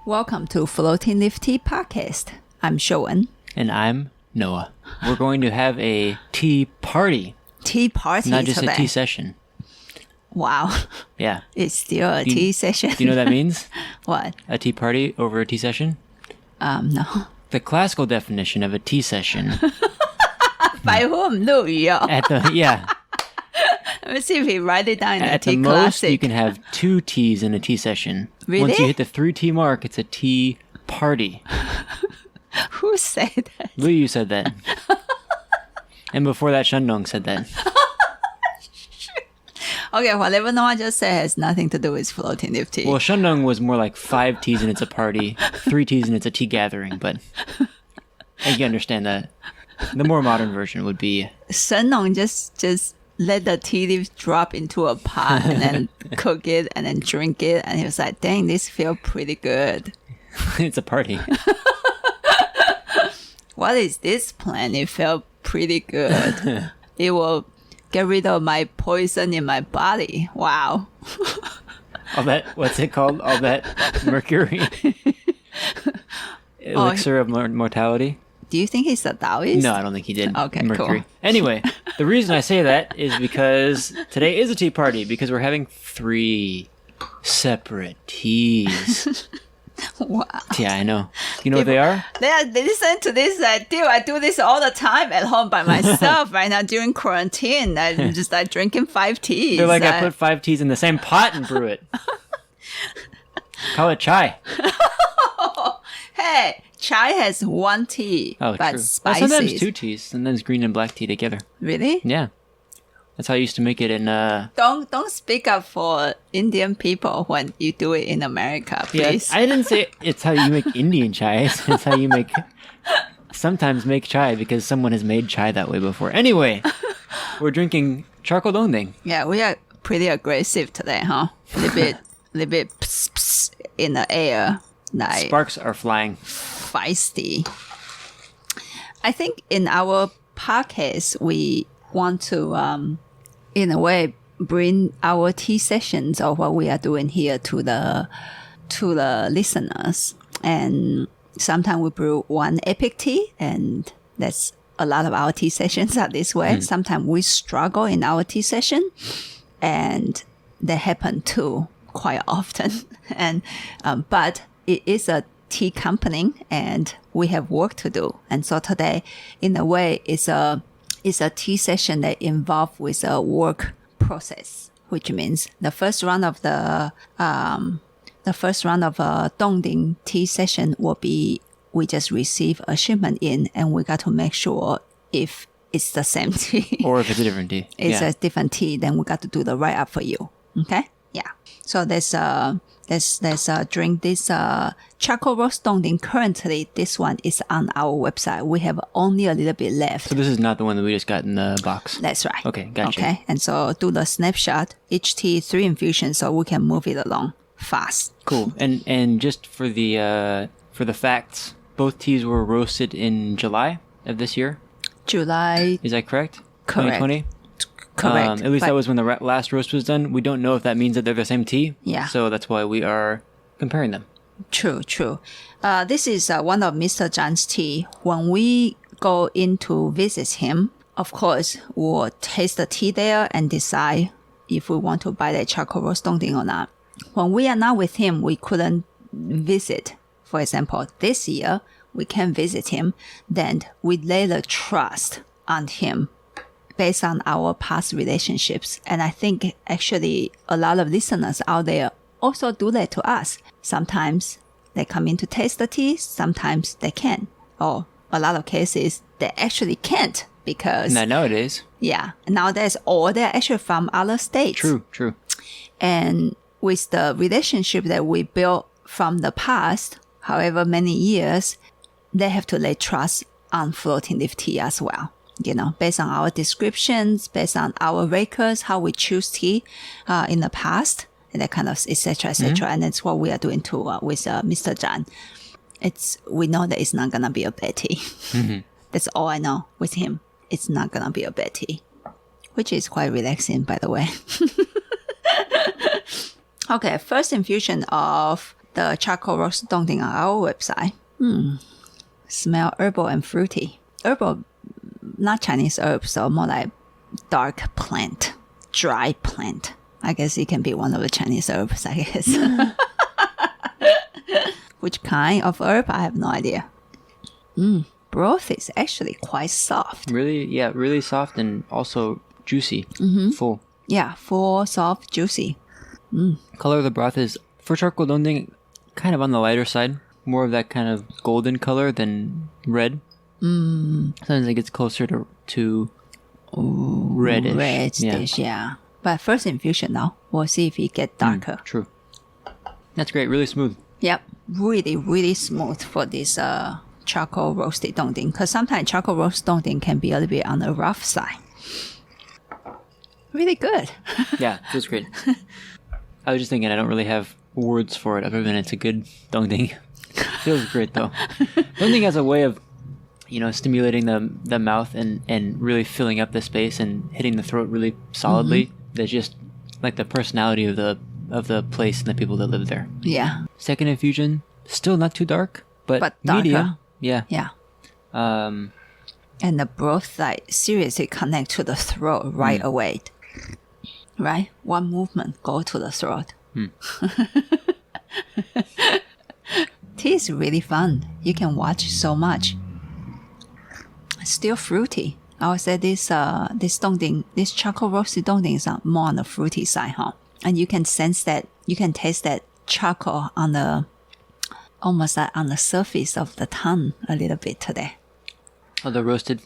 Welcome to Floating Leaf Tea Podcast. I'm Hehuan. And I'm Noah. We're going to have a tea party. Tea party Not just today. a tea session. Wow. Yeah. It's still a tea session. Do you know what that means? What? A tea party over a tea session? No. The classical definition of a tea session. By whom? 陆羽哦. Yeah. Let me see if he write it down in At the tea the most, classic. you can have 2 teas in a tea session. Really? Once you hit the 3 tea mark, it's a tea party. Who said that? Lu Yu said that. And before that, Shan said that. Okay, whatever Noah just said has nothing to do with floating leaf tea. Well, Shan was more like 5 teas and it's a party, 3 teas and it's a tea gathering, but I can understand that. The more modern version would be... Shen Nong just let the tea leaves drop into a pot and then cook it and then drink it. And he was like, dang, this feels pretty good. It's a party. What is this plan? It felt pretty good. It will get rid of my poison in my body. Wow. All that, what's it called? All that mercury? Elixir of mortality? Do you think he's a Taoist? No, I don't think he did. Okay, mercury. cool. Anyway, the reason I say that is because today is a tea party because we're having 3 separate teas. Wow. Yeah, I know. You know what they are? They listen to this. I do this all the time at home by myself right now during quarantine. I'm just like drinking 5 teas. They're like, I put 5 teas in the same pot and brew it. Call it chai. Hey, chai has 1 tea, Oh, but true. spices. Well, sometimes 2 teas. Sometimes green and black tea together. Really? Yeah. That's how I used to make it in... Don't speak up for Indian people when you do it in America, please. Yeah, I didn't say it's how you make Indian chai. It's how you sometimes make chai because someone has made chai that way before. Anyway, we're drinking Charcoal Dong Ding. Yeah, we are pretty aggressive today, huh? A little bit pss, pss in the air. Like Sparks are flying. feisty. I think in our podcast, we want to, in a way, bring our tea sessions or what we are doing here to the listeners. And sometimes we brew one epic tea, and that's a lot of our tea sessions are this way. Sometimes we struggle in our tea session, and that happen too quite often. And but it is a tea company, and we have work to do. And so today, in a way, it's a tea session that involved with a work process, which means the first round of Dong Ding tea session will be we just receive a shipment in, and we got to make sure if it's the same tea Or if it's a different tea. it's a different tea, then we got to do the write up for you. Okay, yeah. So let's drink this charcoal roast Dong Ding. Currently, this one is on our website. We have only a little bit left. So this is not the one that we just got in the box. That's right. Okay, gotcha. Okay, and so do the snapshot. Each tea 3 infusions, so we can move it along fast. Cool. And just for the facts, both teas were roasted in July of this year. July. Is that correct? Correct. 2020? Correct. At least But- that was when the last roast was done. We don't know if that means that they're the same tea. Yeah. So that's why we are comparing them. True. This is one of Mr. Zhang's tea. When we go in to visit him, of course, we'll taste the tea there and decide if we want to buy the charcoal roast Dong Ding or not. When we are not with him, we couldn't visit. For example, this year, we can visit him. Then we lay the trust on him based on our past relationships. And I think actually a lot of listeners out there also do that to us. Sometimes they come in to taste the tea, sometimes they can. Or a lot of cases, they actually can't because, Not nowadays. yeah, nowadays, or they're actually from other states. True. And with the relationship that we built from the past, however many years, they have to lay trust on floating leaf tea as well. You know, based on our descriptions, based on our records, how we choose tea in the past, and that kind of et cetera, et cetera. And that's what we are doing too with Mr. Zhang. We know that it's not going to be a bad tea. That's all I know with him. It's not going to be a bad tea, which is quite relaxing, by the way. Okay, first infusion of the charcoal roast dong ding on our website. Smell herbal and fruity. Herbal, not Chinese herb, so more like dark plant, dry plant. I guess it can be one of the Chinese herbs, I guess. Which kind of herb? I have no idea. Broth is actually quite soft. Really soft and also juicy. Full. Yeah, full, soft, juicy. Color of the broth is, for charcoal dong ding, kind of on the lighter side. More of that kind of golden color than red. Sometimes it gets closer to reddish. Reddish, yeah. But first infusion now, we'll see if it gets darker. True. That's great. Really smooth. Yep. Really, really smooth for this charcoal roasted dong ding. Because sometimes charcoal roast dong ding can be a little bit on the rough side. Really good. Yeah, feels great. I was just thinking I don't really have words for it other than it's a good dong ding. Feels great though. Dong ding has a way of, stimulating the mouth and really filling up the space and hitting the throat really solidly. That's just like the personality of the place and the people that live there. Yeah. Second infusion, still not too dark, but darker. medium. Yeah. Yeah. And the broth seriously connect to the throat right away. Right? One movement, go to the throat. Tea is really fun. You can watch so much. Still fruity. I would say this dong ding, this charcoal roasted dong ding is more on the fruity side, huh? And you can sense that, you can taste that charcoal on the, almost like on the surface of the tongue a little bit today. Oh, the roasted?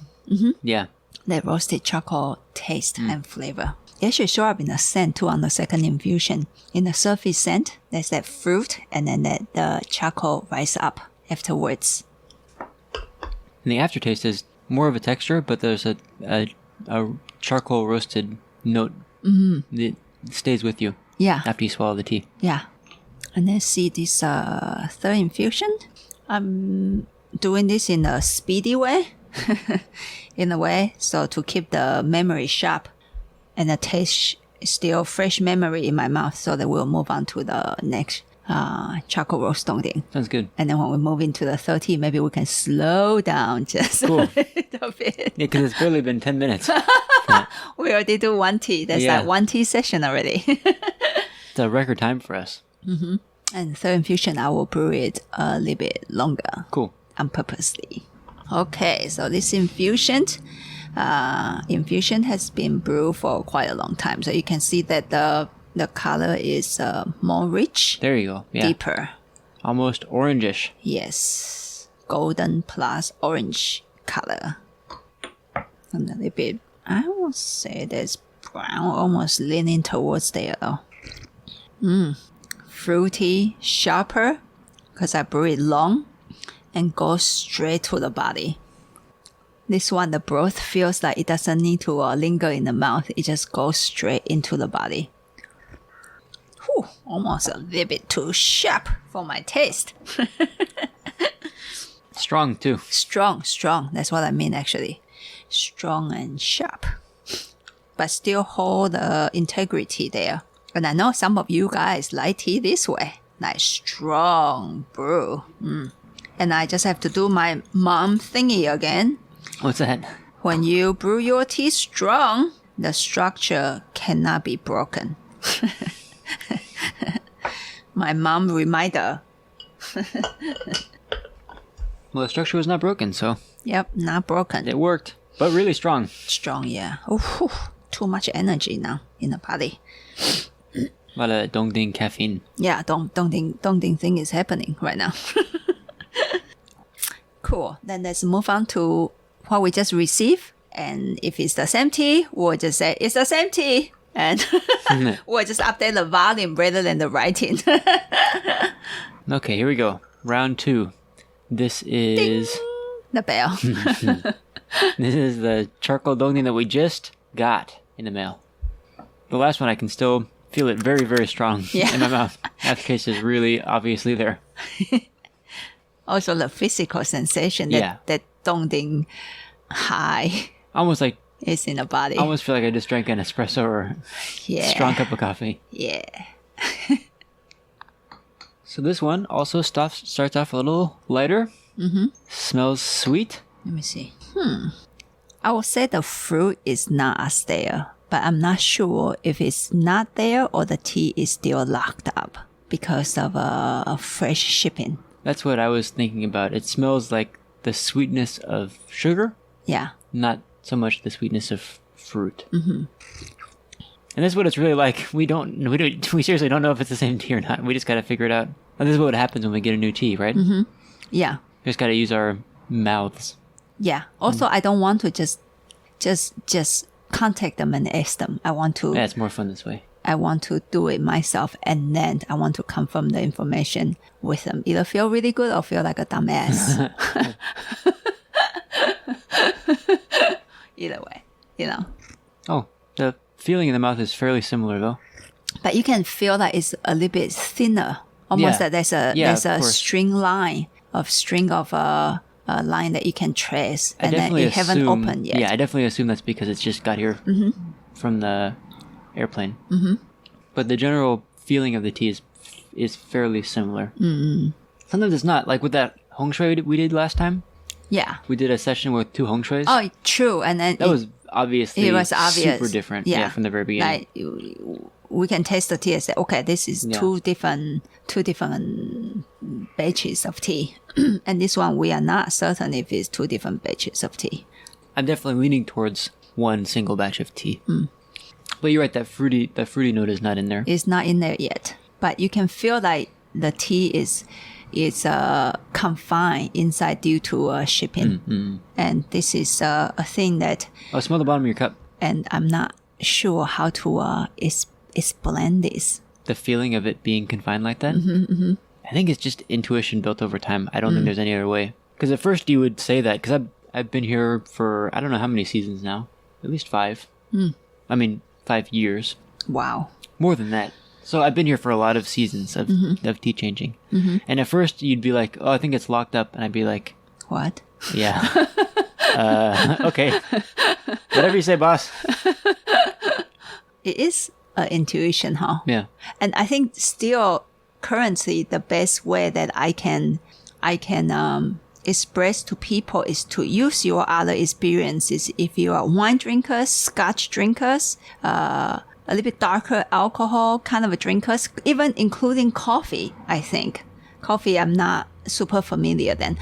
Yeah. The roasted charcoal taste and flavor. It should show up in the scent too on the second infusion. In the surface scent, there's that fruit and then the charcoal rise up afterwards. And the aftertaste is more of a texture, but there's a charcoal roasted note that stays with you. Yeah. After you swallow the tea. Yeah. And then see this third infusion. I'm doing this in a speedy way. In a way, so to keep the memory sharp and the taste is still fresh memory in my mouth, so that we'll move on to the next charcoal roast dong ding. Sounds good. And then when we move into the 30, maybe we can slow down just a little bit. Yeah, because it's barely been 10 minutes. We already do one tea. That's like one tea session already. It's a record time for us. And third infusion, I will brew it a little bit longer. Cool. On purposely. Okay, so this infusion has been brewed for quite a long time. So you can see that the color is more rich. There you go. Yeah. Deeper. Almost orangish. Yes. Golden plus orange color. And a little bit, I would say there's brown, almost leaning towards there though. Fruity, sharper, because I brew it long. And goes straight to the body. This one, the broth feels like it doesn't need to linger in the mouth. It just goes straight into the body. Whew, almost a little bit too sharp for my taste. Strong too. Strong. That's what I mean actually. Strong and sharp. But still hold the integrity there. And I know some of you guys like tea this way. Like strong brew. And I just have to do my mom thingy again. What's that? When you brew your tea strong, the structure cannot be broken. My mom reminder. Well, the structure was not broken, so... Yep, not broken. It worked, but really strong. Strong, yeah. Ooh, too much energy now in the body. A lot of dong ding caffeine. Yeah, dong ding thing is happening right now. Cool. Then let's move on to what we just received. And if it's the same tea, we'll just say it's the same tea. And we'll just update the volume rather than the writing. Okay, here we go. Round 2. This is... Ding! The bell. This is the charcoal dong ding that we just got in the mail. The last one, I can still feel it very, very strong in my mouth. Aftertaste is really obviously there. Also the physical sensation that dong ding high almost like is in the body. I almost feel like I just drank an espresso or a strong cup of coffee. Yeah. So this one also starts off a little lighter. Mm-hmm. Smells sweet. Let me see. I would say the fruit is not as there, but I'm not sure if it's not there or the tea is still locked up because of fresh shipping. That's what I was thinking about. It smells like the sweetness of sugar. Yeah. Not so much the sweetness of fruit. Mm-hmm. And this is what it's really like. We seriously don't know if it's the same tea or not. We just got to figure it out. And this is what happens when we get a new tea, right? Mm-hmm. Yeah. We just got to use our mouths. Yeah. Also, I don't want to just contact them and ask them. I want to. Yeah, it's more fun this way. I want to do it myself, and then I want to confirm the information with them. Either feel really good or feel like a dumbass. Either way, Oh, the feeling in the mouth is fairly similar, though. But you can feel that it's a little bit thinner. Almost that there's a string of line that you can trace, and then it haven't opened yet. Yeah, I definitely assume that's because it's just got here from the airplane. Mm-hmm. But the general feeling of the tea is fairly similar. Mm-hmm. Sometimes it's not. Like with that hong shui we did last time. Yeah. We did a session with 2 hong shuis. Oh, true. And then that was obviously super different. Yeah. From the very beginning. Like, we can taste the tea and say, okay, this is two different batches of tea. And this one, we are not certain if it's 2 different batches of tea. I'm definitely leaning towards one single batch of tea. But you're right, that fruity note is not in there. It's not in there yet. But you can feel like the tea is confined inside due to shipping. Mm-hmm. And this is a thing that... Oh, smell the bottom of your cup. And I'm not sure how to explain this. The feeling of it being confined like that? Mm-hmm, mm-hmm. I think it's just intuition built over time. I don't think there's any other way. Because at first you would say that, because I've been here for, I don't know how many seasons now. At least 5. I mean, 5 years. Wow. More than that. So I've been here for a lot of seasons of tea changing. Mm-hmm. And at first you'd be like, oh, I think it's locked up. And I'd be like... What? Yeah. Okay. Whatever you say, boss. It is an intuition, huh? Yeah. And I think still currently the best way that I can express to people is to use your other experiences. If you are wine drinkers, scotch drinkers, a little bit darker alcohol kind of drinkers, even including coffee, I think. Coffee, I'm not super familiar then.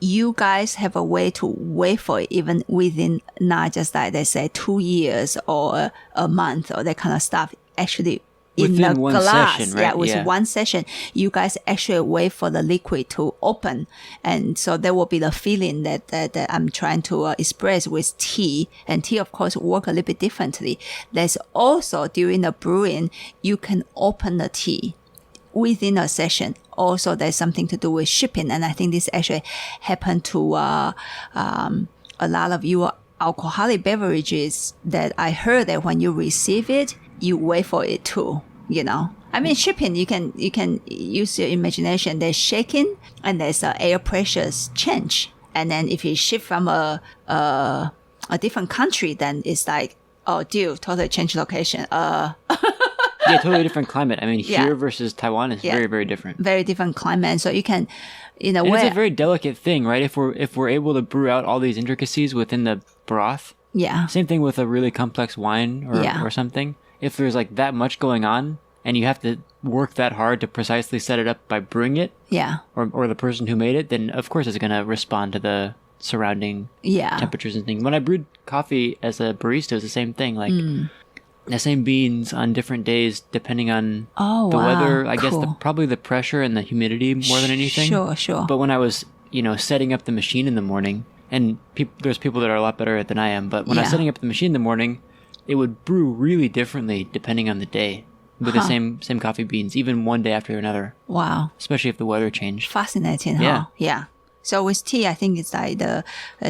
You guys have a way to wait for it even within not just like they say 2 years or a month or that kind of stuff. Actually, within in the one glass, session, right? With one session, you guys actually wait for the liquid to open, and so there will be the feeling that I'm trying to express with tea. And tea, of course, work a little bit differently. There's also during the brewing, you can open the tea within a session. Also, there's something to do with shipping, and I think this actually happened to a lot of your alcoholic beverages that I heard that when you receive it, you wait for it too, I mean, shipping, you can use your imagination. There's shaking and there's air pressures change. And then if you ship from a different country, then it's like, oh, dude, totally change location. Yeah, totally different climate. I mean, here versus Taiwan is very, very different. Very different climate. So you can, in a way... It's a very delicate thing, right? If we're able to brew out all these intricacies within the broth. Yeah. Same thing with a really complex wine or something. If there's like that much going on and you have to work that hard to precisely set it up by brewing it. Yeah. Or the person who made it, then of course it's going to respond to the surrounding temperatures and things. When I brewed coffee as a barista, it was the same thing. Like... the same beans on different days depending on the weather. I guess probably the pressure and the humidity more than anything. Sure. But when I was, setting up the machine in the morning, and there's people that are a lot better at it than I am, but when I was setting up the machine in the morning, it would brew really differently depending on the day with the same coffee beans, even one day after another. Wow. Especially if the weather changed. Fascinating, huh? Yeah. So with tea, I think it's like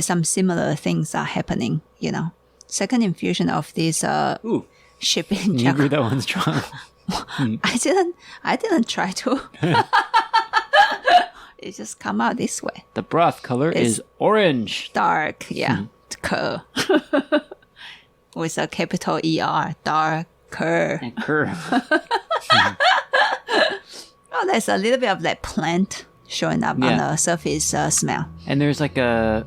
some similar things are happening, Second infusion of this... shipping. You agree that one's strong? I didn't try to. It just come out this way. The broth color is orange. Dark, with a capital ER, darker. feel there's a little bit of that plant showing up on the surface smell. And there's like And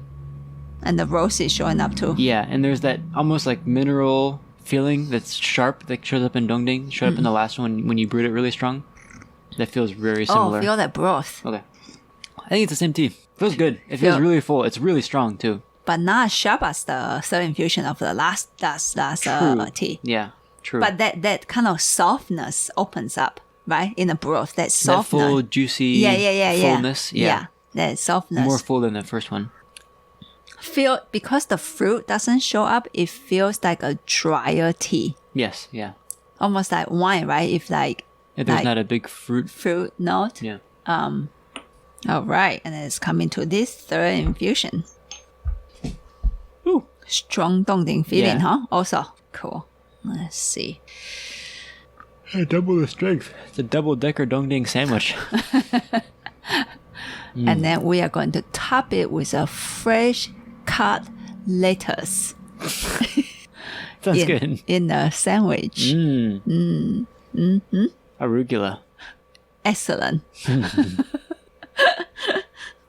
the rose is showing up too. Yeah, and there's that almost like mineral feeling that's sharp that shows up in Dong Ding, showed up in the last one when you brewed it really strong. That feels very similar. Oh, feel that broth. Okay. I think it's the same tea. Feels good. It feels really full. It's really strong too. But not as sharp as the third infusion of the last tea. Yeah, true. But that kind of softness opens up, right? In the broth, that softness. That full, juicy fullness. Yeah, that softness. More full than the first one. Because the fruit doesn't show up, it feels like a drier tea. Yes, yeah. Almost like wine, right? If there's not a big fruit note. Yeah. All right, and it's coming to this third infusion. Ooh. Strong Dong Ding feeling, huh? Also, cool. Let's see. Double the strength. It's a double-decker Dong Ding sandwich. And then we are going to top it with a fresh cut lettuce. Sounds good. In the sandwich. Arugula. Excellent.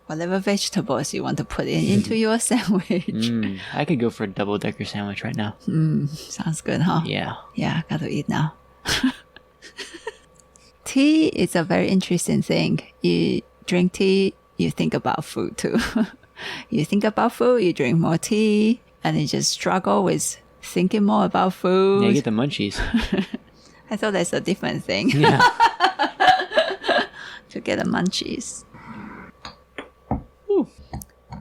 Whatever vegetables you want to put into your sandwich. I could go for a double-decker sandwich right now. Sounds good, huh? Yeah. Yeah, got to eat now. Tea is a very interesting thing. You drink tea, you think about food too. You think about food, you drink more tea, and you just struggle with thinking more about food. Yeah, you get the munchies. I thought that's a different thing. Yeah. To get the munchies. Ooh.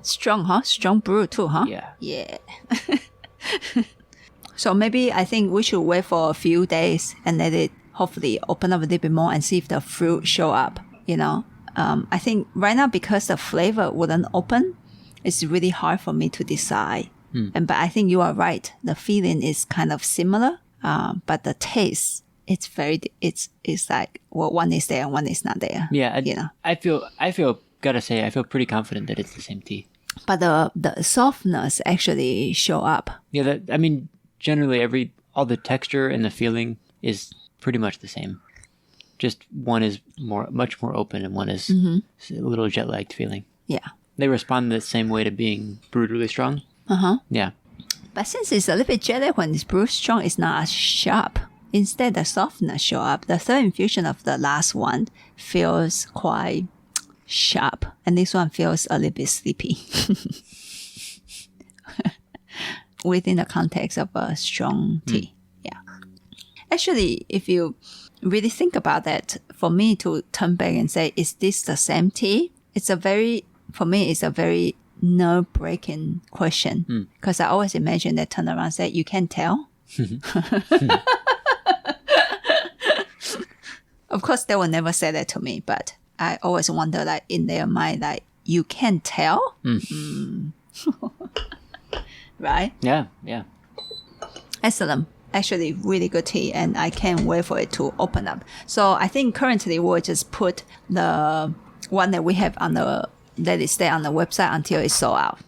Strong, huh? Strong brew too, huh? Yeah. Yeah. So maybe I think we should wait for a few days and let it hopefully open up a little bit more and see if the fruit show up, you know? I think right now because the flavor wouldn't open, it's really hard for me to decide. But I think you are right. The feeling is kind of similar, but the taste, it's like, well, one is there and one is not there. Yeah, you know? I feel pretty confident that it's the same tea. But the softness actually show up. Yeah, generally all the texture and the feeling is pretty much the same. Just one is much more open and one is a little jet-lagged feeling. Yeah. They respond the same way to being brewed really strong. Uh-huh. Yeah. But since it's a little bit jet-lagged when it's brewed strong, it's not as sharp. Instead, the softness show up. The third infusion of the last one feels quite sharp. And this one feels a little bit sleepy. Within the context of a strong tea. Yeah. Actually, if you really think about that, for me to turn back and say, is this the same tea? For me, it's a very nerve-breaking question. Because I always imagine that turn around and say, you can't tell. Of course, they will never say that to me, but I always wonder, like, in their mind, like, you can't tell? Right? Yeah, yeah. Excellent. Actually, really good tea, and I can't wait for it to open up. So I think currently we'll just put the one that we have let it stay on the website until it's sold out.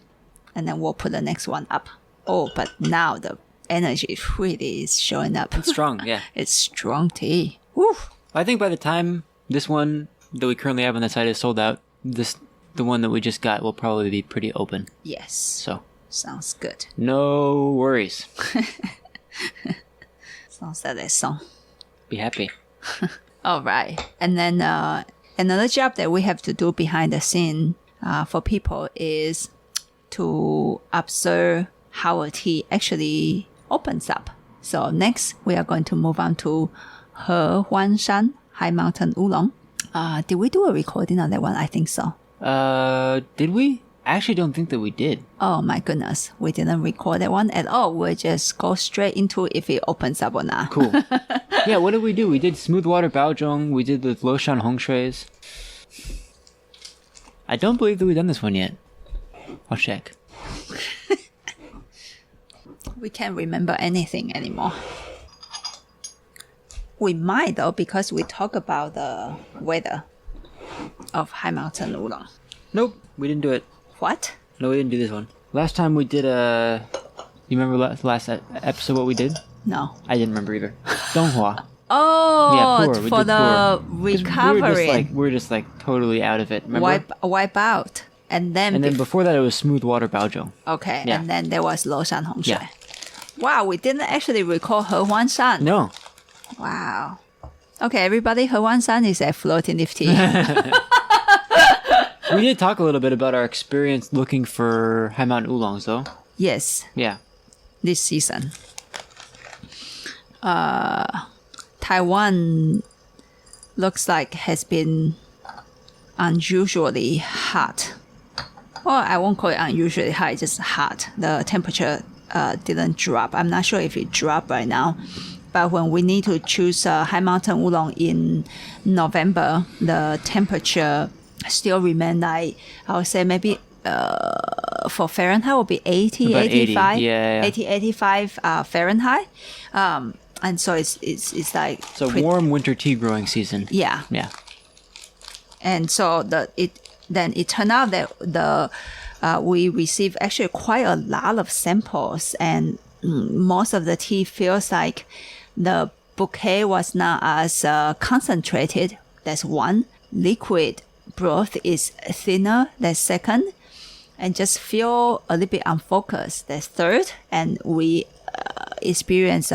And then we'll put the next one up. Oh, but now the energy really is showing up. It's strong, yeah. It's strong tea. Woo. I think by the time this one that we currently have on the site is sold out, the one that we just got will probably be pretty open. Yes. So sounds good. No worries. Sounds like that song. Be happy. All right. And then another job that we have to do behind the scene for people is to observe how a tea actually opens up. So next, we are going to move on to Hehuan Shan, High Mountain Oolong. Did we do a recording on that one? I think so. Did we? I actually don't think that we did. Oh my goodness. We didn't record that one at all. We'll just go straight into if it opens up or not. Cool. Yeah, what did we do? We did smooth water baozhong. We did the Loshan Hong Shuis. I don't believe that we've done this one yet. I'll check. We can't remember anything anymore. We might though, because we talk about the weather of High Mountain Oolong. Nope, we didn't do it. What? No, we didn't do this one. Last time we did you remember last episode what we did? No. I didn't remember either. Donghua. Oh, pour. We for did the pour. 'Cause recovery. we're just like totally out of it. Remember? Wipe out. And then, And then before that, it was smooth water baozhou. okay, Yeah. and then there was 楼山洪水. Yeah. Wow, we didn't actually recall Hehuan Shan. No. Wow. Okay, everybody, Hehuan Shan is a floating nifty. We did talk a little bit about our experience looking for high mountain oolongs, though. Yes, Yeah. this season. Taiwan looks like has been unusually hot. Well, I won't call it unusually hot, it's just hot. The temperature didn't drop. I'm not sure if it dropped right now. But when we need to choose high mountain oolong in November, the temperature still remain like, I would say maybe for Fahrenheit will be 80, About 80, 85, yeah. 80, 85 Fahrenheit. And so it's like It's a warm winter tea growing season. yeah. Yeah. And so it turned out that we received actually quite a lot of samples, and most of the tea feels like the bouquet was not as concentrated. That's one. Liquid broth is thinner. That's second. And just feel a little bit unfocused. That's third. And we experience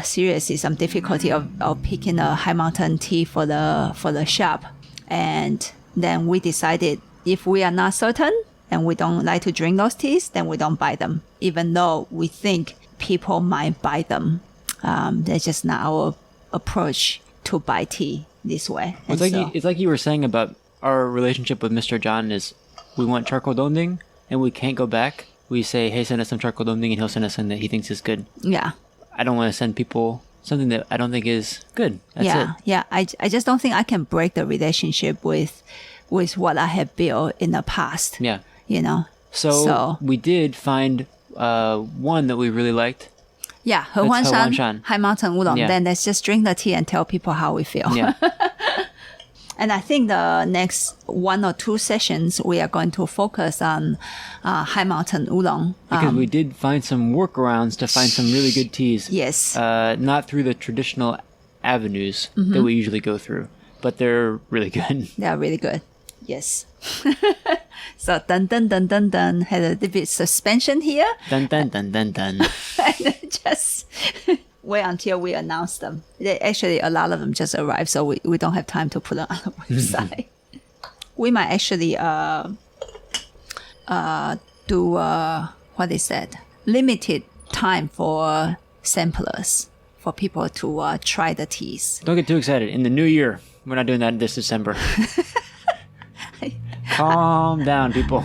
seriously some difficulty of picking a high mountain tea for the shop. And then we decided if we are not certain and we don't like to drink those teas, then we don't buy them, even though we think people might buy them. That's just not our approach to buy tea this way. It's like you were saying about our relationship with Mr. John is we want charcoal dong ding and we can't go back. We say, hey, send us some charcoal dong ding, and he'll send us something that he thinks is good. Yeah. I don't want to send people something that I don't think is good. That's it. Yeah. I just don't think I can break the relationship with what I have built in the past. Yeah. You know. So we did find one that we really liked. Yeah, Hehuan Hehuan Shan, Shan. high mountain oolong. Yeah. Then let's just drink the tea and tell people how we feel. Yeah. And I think the next 1 or 2 sessions we are going to focus on high mountain oolong. Because we did find some workarounds to find some really good teas. Yes. Not through the traditional avenues that we usually go through, but they're really good. They are really good. Yes. So dun dun dun dun dun had a little bit suspension here. Dun dun dun dun dun. And then just wait until we announce them. Actually, a lot of them just arrived, so we don't have time to put them on the website. We might actually do what is that? Limited time for samplers for people to try the teas. Don't get too excited. In the new year, we're not doing that this December. Calm down, people.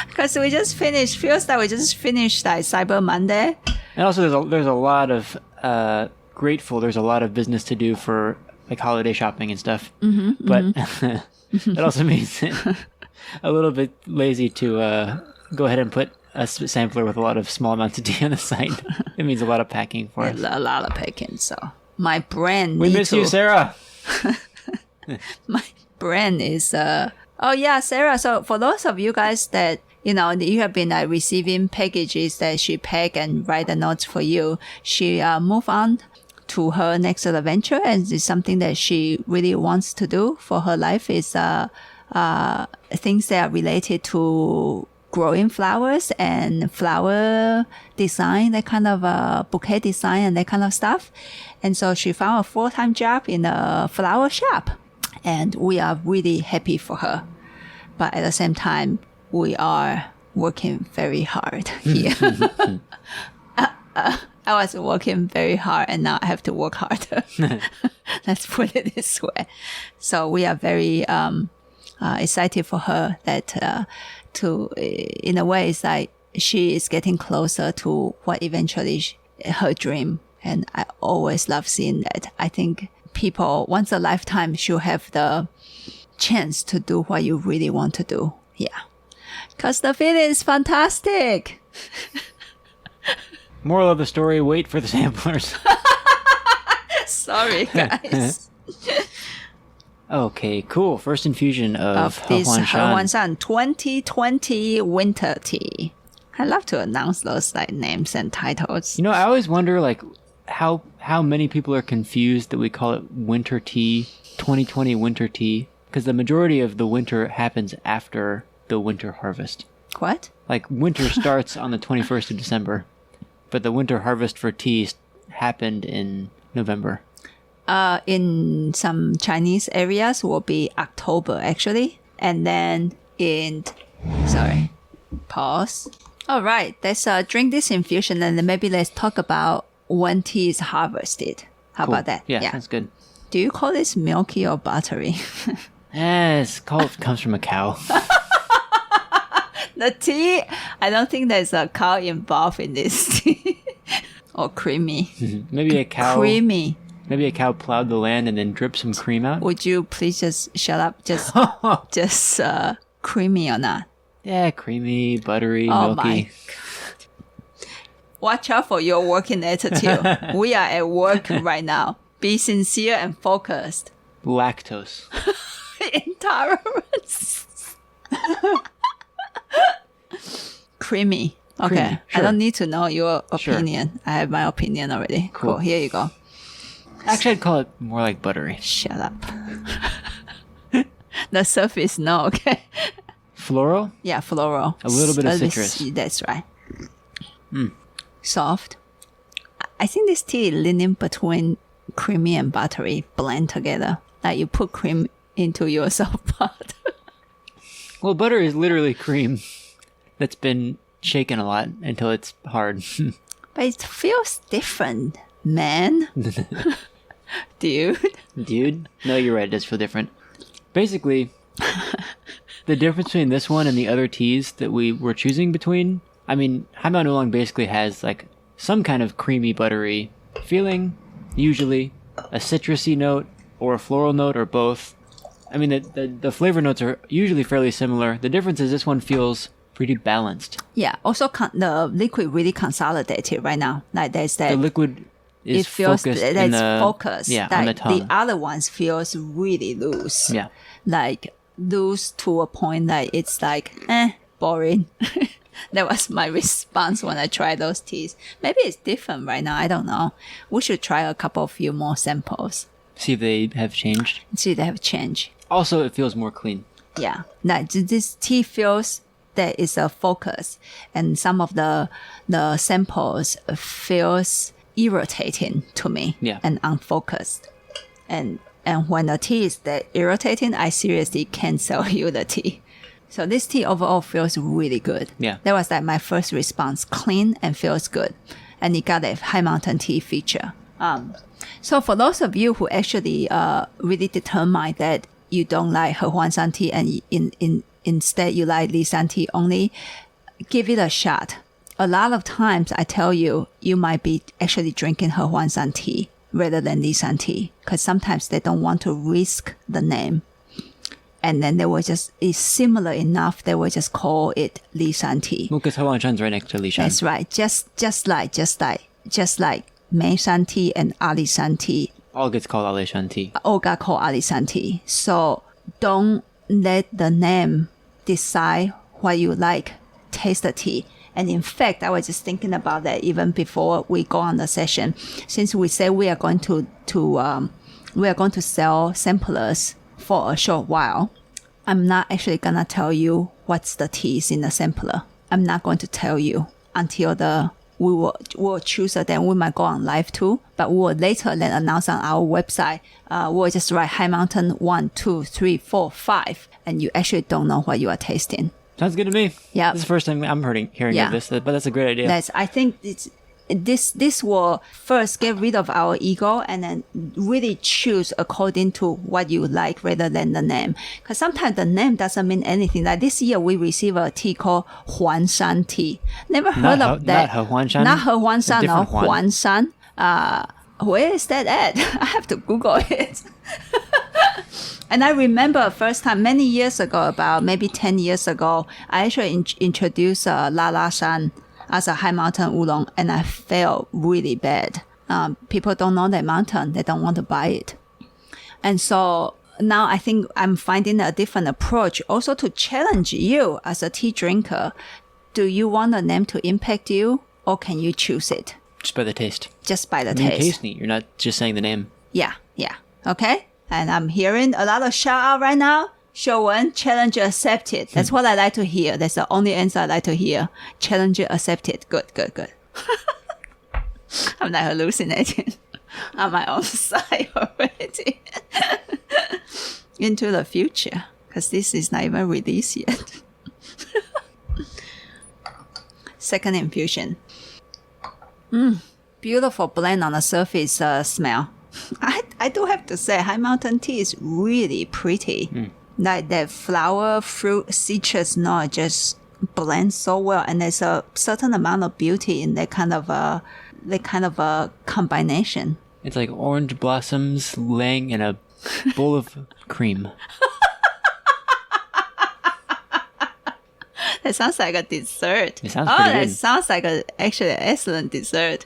Because we just finished. Feels like we just finished like Cyber Monday. And also, there's a lot of there's a lot of business to do for like holiday shopping and stuff. But that also means a little bit lazy to go ahead and put a sampler with a lot of small amounts of tea on the site. It means a lot of packing for us. A lot of packing. So my brand. We miss you, Sarah. My brand is. Oh yeah, Sarah. So for those of you guys that you have been receiving packages that she pack and write the notes for you, she moved on to her next adventure, and it's something that she really wants to do for her life is things that are related to growing flowers and flower design, that kind of bouquet design and that kind of stuff. And so she found a full-time job in a flower shop. And we are really happy for her. But at the same time, we are working very hard here. I was working very hard and now I have to work harder. Let's put it this way. So we are very excited for her that in a way, it's like she is getting closer to what eventually her dream. And I always love seeing that. I think people once a lifetime should have the chance to do what you really want to do. Yeah. Because the feeling is fantastic. Moral of the story, wait for the samplers. Sorry, guys. Okay, cool. First infusion of this Hehuan Shan. Hehuan Shan 2020 winter tea. I love to announce those like names and titles. I always wonder how many people are confused that we call it winter tea, 2020 winter tea, because the majority of the winter happens after the winter harvest. What? Like winter starts on the 21st of December, but the winter harvest for tea happened in November. In some Chinese areas will be October actually. And then pause. All right, let's drink this infusion and then maybe let's talk about when tea is harvested. How Cool. about that? Yeah, sounds good. Do you call this milky or buttery? Comes from a cow. The tea, I don't think there's a cow involved in this tea. Or creamy. Maybe a cow. Creamy. Maybe a cow plowed the land and then dripped some cream out. Would you please just shut up? Just creamy or not? Yeah, creamy, buttery, Oh milky. my God. Watch out for your working attitude. We are at work right now. Be sincere and focused. Lactose. Intolerance. Creamy. Okay. Creamy, sure. I don't need to know your Sure. opinion. I have my opinion already. Cool. Here you go. Actually, I'd call it more like buttery. Shut up. The surface, no, okay. Floral? Yeah, floral. A little bit of citrus. That's right. Soft. I think this tea is leaning between creamy and buttery blend together. Like you put cream into your soft pot. Well, butter is literally cream that's been shaken a lot until it's hard. But it feels different, man. Dude. Dude? No, you're right. It does feel different. Basically, the difference between this one and the other teas that we were choosing between, I mean, Hehuan Oolong basically has like some kind of creamy, buttery feeling, usually a citrusy note or a floral note or both. I mean, the flavor notes are usually fairly similar. The difference is this one feels pretty balanced. Yeah. Also, the liquid really consolidated right now. Like there's that. The liquid is it feels focused that's in the, focused. Yeah, like on the tongue. The other ones feels really loose. Yeah. Like loose to a point that it's like, boring. That was my response when I tried those teas. Maybe it's different right now. I don't know. We should try a few more samples. See if they have changed. See if they have changed. Also, it feels more clean. Yeah. Like this tea feels that it's a focus. And some of the samples feels irritating to me. Yeah. And unfocused. And when the tea is that irritating, I seriously can't sell you the tea. So this tea overall feels really good. Yeah. That was like my first response. Clean and feels good. And it got a high mountain tea feature. So for those of you who actually really determined that you don't like Hehuan Shan tea and instead you like Li Shan tea only, give it a shot. A lot of times I tell you, you might be actually drinking Hehuan Shan tea rather than Li Shan tea because sometimes they don't want to risk the name. And then they will just, it's similar enough, they will just call it Li Shan tea. Well, because Hehuan Shan's right next to Li Shan. That's right. Just like Mei Shan tea and Ali Shan tea. All gets called Ali Shan tea. All got called Ali Shan tea. So don't let the name decide what you like. Taste the tea. And in fact, I was just thinking about that even before we go on the session. Since we say we are going to sell samplers for a short while, I'm not actually gonna tell you what's the teas in the sampler. I'm not going to tell you until we'll choose it. Then we might go on live too, but we will later then announce on our website. We'll just write High Mountain 1, 2, 3, 4, 5, and you actually don't know what you are tasting. Sounds good to me. Yeah. This is the first time I'm hearing of this, but that's a great idea. I think this will first get rid of our ego and then really choose according to what you like rather than the name. Because sometimes the name doesn't mean anything. Like this year we received a tea called Huan Shan tea. Never heard of that. Not Hehuan Shan? Not Hehuan Shan, no. Different Huan. Huan Shan. Where is that at? I have to Google it. And I remember first time many years ago, about maybe 10 years ago, I actually introduced La Shan as a high mountain oolong, and I felt really bad. People don't know that mountain. They don't want to buy it. And so now I think I'm finding a different approach also to challenge you as a tea drinker. Do you want the name to impact you or can you choose it? Just by the taste. Just by the I mean, taste. you taste neat. You're not just saying the name. Yeah. Okay. And I'm hearing a lot of shout out right now. Hehuan, challenge accepted. That's what I like to hear. That's the only answer I like to hear. Challenge accepted. Good. I'm not hallucinating on my own side already. Into the future. Because this is not even released yet. Second infusion. Beautiful blend on the surface smell. I do have to say, High Mountain tea is really pretty. Like that flower, fruit, citrus note just blend so well, and there's a certain amount of beauty in that kind of a combination. It's like orange blossoms laying in a bowl of cream. That sounds like a dessert. It sounds pretty good. That sounds like actually an excellent dessert.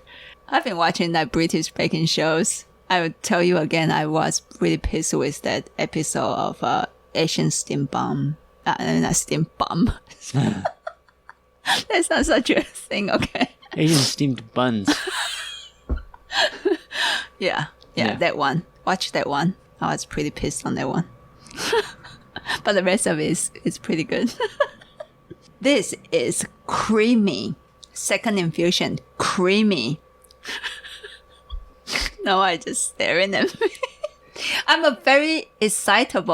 I've been watching that British baking shows. I would tell you again, I was really pissed with that episode of Asian steam bomb. Not steam bomb. That's not such a thing, okay? Asian steamed buns. Yeah, that one. Watch that one. I was pretty pissed on that one. But the rest of it is pretty good. This is creamy. Second infusion, creamy. No, I just staring at me. I'm a very excited.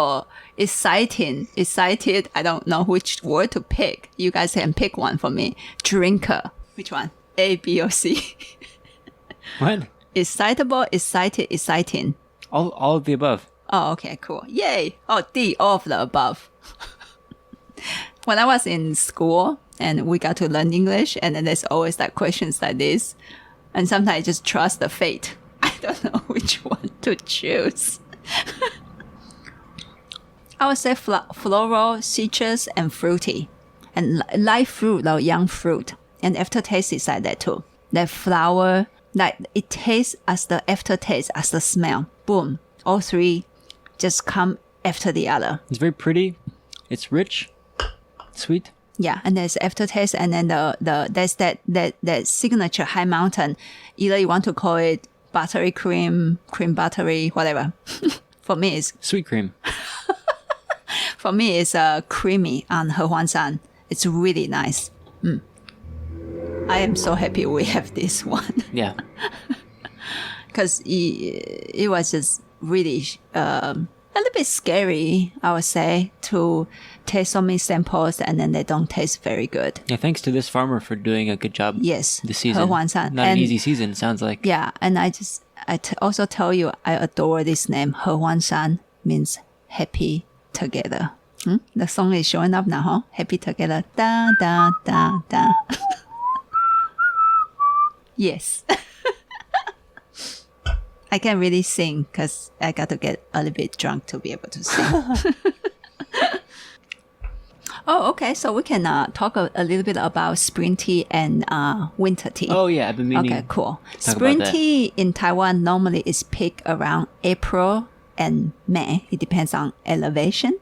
I don't know which word to pick. You guys can pick one for me. Drinker. Which one? A, B, or C? What? Excitable, excited, exciting. All of the above. Oh, okay, cool. Yay. Oh, D, all of the above. When I was in school and we got to learn English, and then there's always like questions like this. And sometimes I just trust the fate. I don't know which one to choose. I would say floral, citrus, and fruity. And light fruit, like young fruit. And aftertaste is like that too. That flower, like it tastes as the aftertaste, as the smell. Boom. All three just come after the other. It's very pretty. It's rich. Sweet. Yeah, and there's aftertaste, and then there's that signature High Mountain. Either you want to call it buttery cream buttery, whatever. For me, it's Sweet cream. For me, it's creamy on Hehuan Shan. It's really nice. I am so happy we have this one. Yeah. Because it was just really a little bit scary, I would say, to taste so many samples and then they don't taste very good. Yeah, thanks to this farmer for doing a good job. Yes. This season. Hehuan Shan. Not an easy season, sounds like. Yeah, and I also tell you, I adore this name. Hehuan Shan means happy together. The song is showing up now, huh? Happy together. Da, da, da, da. Yes. I can't really sing because I got to get a little bit drunk to be able to sing. Oh, okay. So we can talk a little bit about spring tea and winter tea. Oh, yeah. I've been meaning. Okay, cool. Talk Spring about that. tea in Taiwan normally is picked around April and May. It depends on elevation.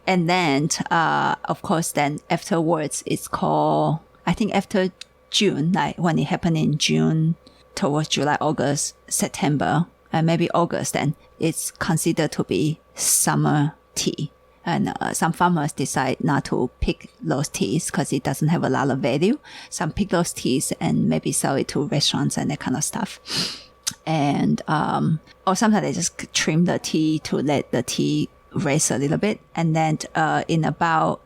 And then, of course, then afterwards, it's called, I think after June, like when it happened in June, towards July, August, September, and maybe August, then it's considered to be summer tea. And some farmers decide not to pick those teas because it doesn't have a lot of value. Some pick those teas and maybe sell it to restaurants and that kind of stuff. And or sometimes they just trim the tea to let the tea rest a little bit. And then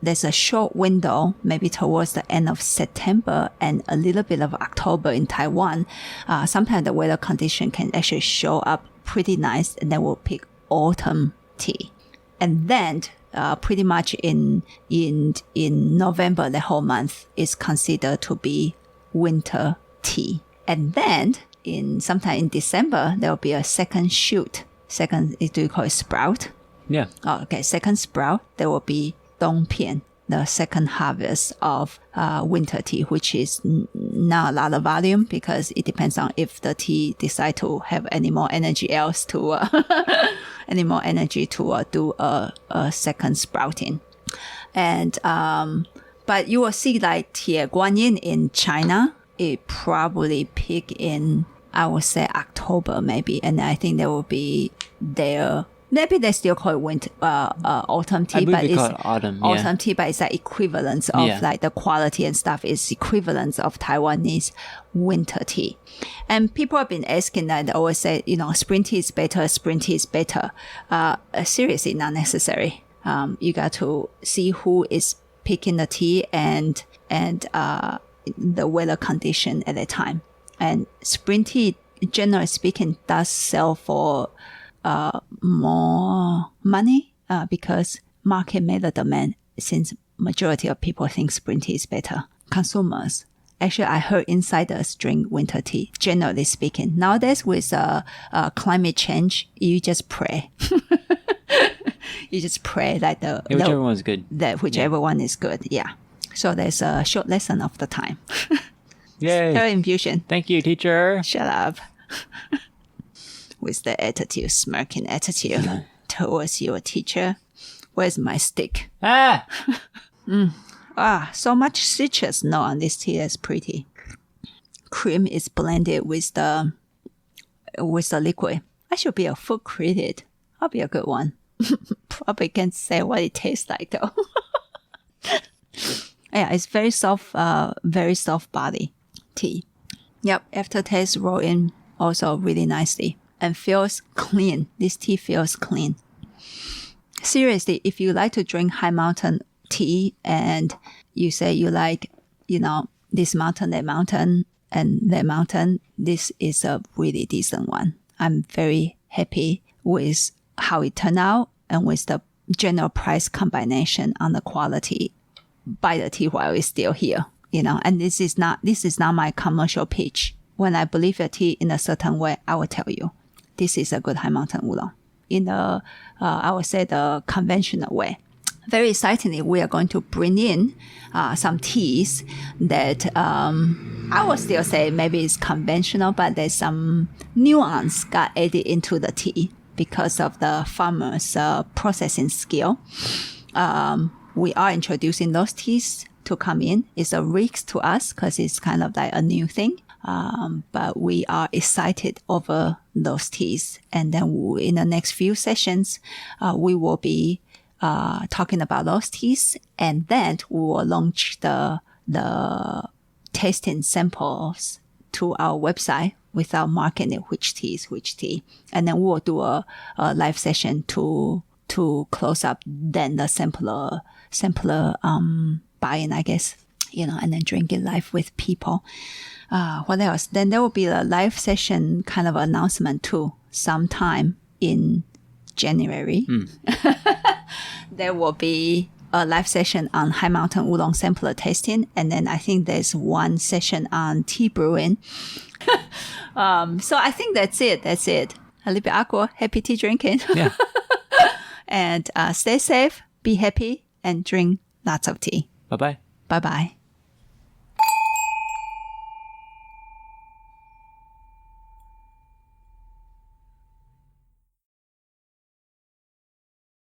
there's a short window, maybe towards the end of September and a little bit of October in Taiwan. Sometimes the weather condition can actually show up pretty nice, and then we'll pick autumn tea. And then pretty much in November, the whole month is considered to be winter tea. And then sometime in December, there will be a second shoot. Do you call it sprout? Yeah. Oh, okay. Second sprout, there will be dongpian, the second harvest of winter tea, which is not a lot of volume because it depends on if the tea decide to have any more energy else to do a second sprouting. And but you will see like Tie Guanyin in China it probably peak in, I would say, October maybe. And I think there will be their, maybe they still call it winter, autumn tea, I believe but they it's call it autumn. autumn tea, but it's like equivalence of Yeah. like the quality and stuff is equivalence of Taiwanese winter tea. And people have been asking that, they always say, you know, spring tea is better, spring tea is better. Seriously, not necessary. You got to see who is picking the tea and the weather condition at the time. And spring tea, generally speaking, does sell for more money because market made the demand, since majority of people think spring tea is better. Consumers, actually, I heard insiders drink winter tea, generally speaking. Nowadays, with climate change, you just pray. You just pray that Whichever one's good. That whichever one is good, yeah. So there's a short lesson of the time. Yay. Infusion. Thank you, teacher. Shut up. With the attitude, smirking attitude towards your teacher. Where's my stick? Ah! So much citrus. No, on this tea, that's pretty. Cream is blended with the liquid. I should be a food critic. I'll be a good one. Probably can't say what it tastes like though. Yeah, it's very soft body tea. Yep, aftertaste roll in also really nicely and feels clean. This tea feels clean. Seriously, if you like to drink high mountain tea and you say you like, you know, this mountain, that mountain, and that mountain, this is a really decent one. I'm very happy with how it turned out and with the general price combination on the quality. Buy the tea while it's still here, you know, and this is not my commercial pitch. When I believe a tea in a certain way, I will tell you, this is a good high mountain oolong. In the, I would say the conventional way. Very excitingly, we are going to bring in some teas that I would still say maybe it's conventional, but there's some nuance got added into the tea because of the farmer's processing skill. We are introducing those teas to come in. It's a risk to us because it's kind of like a new thing. But we are excited over those teas. And then in the next few sessions, we will be talking about those teas. And then we will launch the tasting samples to our website without marking it which tea is which tea. And then we will do a live session to close up then the sampler buy-in, I guess, you know, and then drink it live with people. What else? Then there will be a live session kind of announcement too, sometime in January. There will be a live session on High Mountain Oolong sampler tasting. And then I think there's one session on tea brewing. So I think that's it. A little bit aqua, happy tea drinking. Yeah. And stay safe, be happy, and drink lots of tea. Bye-bye. Bye-bye.